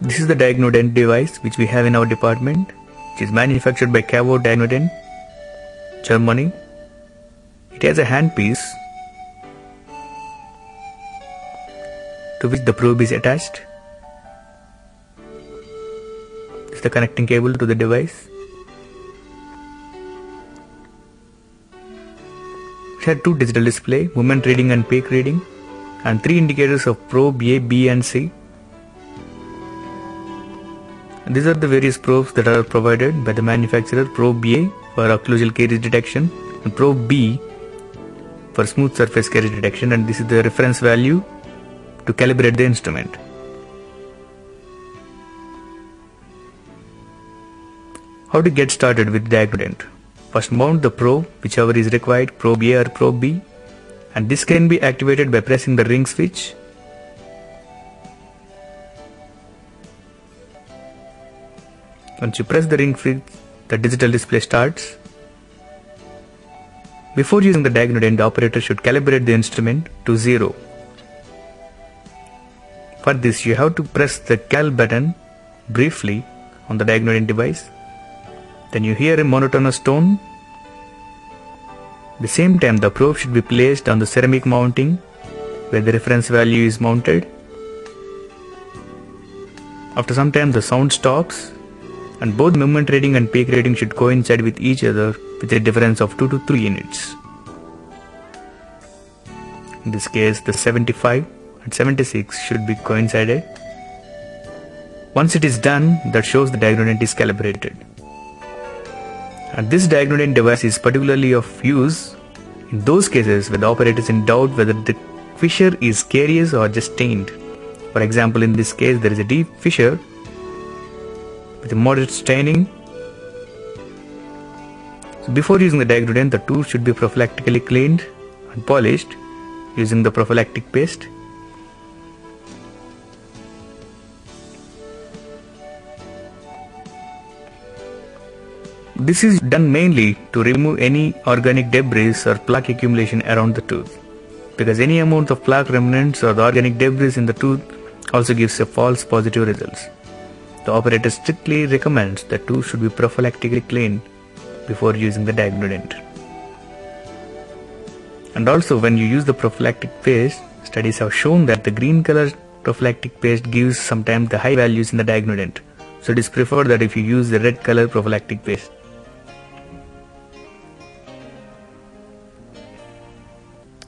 This is the DIAGNodent device which we have in our department, which is manufactured by DIAGNodent, Germany. It has a handpiece to which the probe is attached. This is the connecting cable to the device. It has two digital display, movement reading and peak reading, and three indicators of probe A, B and C. And these are the various probes that are provided by the manufacturer. Probe A for occlusal caries detection and probe B for smooth surface caries detection, and this is the reference value to calibrate the instrument. How to get started with DIAGNodent? First, mount the probe, whichever is required, probe A or probe B, and this can be activated by pressing the ring switch. Once you press the ring switch, the digital display starts. Before using the DIAGNodent, the operator should calibrate the instrument to 0. For this, you have to press the cal button briefly on the DIAGNodent device. Then you hear a monotonous tone. At the same time, the probe should be placed on the ceramic mounting where the reference value is mounted. After some time, the sound stops, and both movement reading and peak reading should coincide with each other with a difference of 2 to 3 units. In this case, the 75 and 76 should be coincided. Once it is done, that shows the DIAGNodent is calibrated. And this DIAGNodent device is particularly of use in those cases where the operator is in doubt whether the fissure is caries or just stained. For example, in this case, there is a deep fissure with a moderate staining. So before using the DIAGNodent, the tool should be prophylactically cleaned and polished using the prophylactic paste. This is done mainly to remove any organic debris or plaque accumulation around the tooth, because any amount of plaque remnants or the organic debris in the tooth also gives a false positive results. The operator strictly recommends that tooth should be prophylactically cleaned before using the DIAGNodent. And also, when you use the prophylactic paste, studies have shown that the green color prophylactic paste gives sometimes the high values in the DIAGNodent. So it is preferred that if you use the red color prophylactic paste.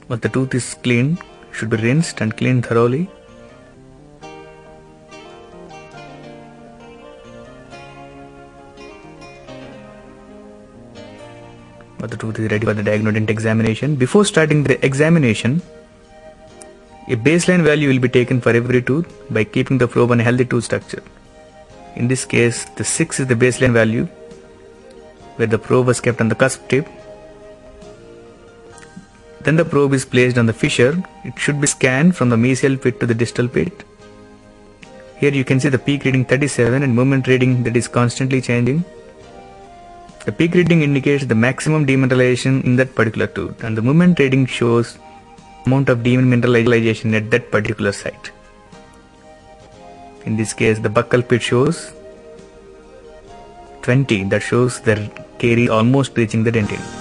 Once the tooth is cleaned, it should be rinsed and cleaned thoroughly. But the tooth is ready for the DIAGNodent examination. Before starting the examination, a baseline value will be taken for every tooth by keeping the probe on a healthy tooth structure. In this case, the 6 is the baseline value where the probe was kept on the cusp tip. Then the probe is placed on the fissure. It should be scanned from the mesial pit to the distal pit. Here you can see the peak reading 37 and movement reading that is constantly changing. The peak reading indicates the maximum demineralization in that particular tooth, and the movement reading shows amount of demineralization at that particular site. In this case, the buccal pit shows 20, that shows the caries almost reaching the dentin.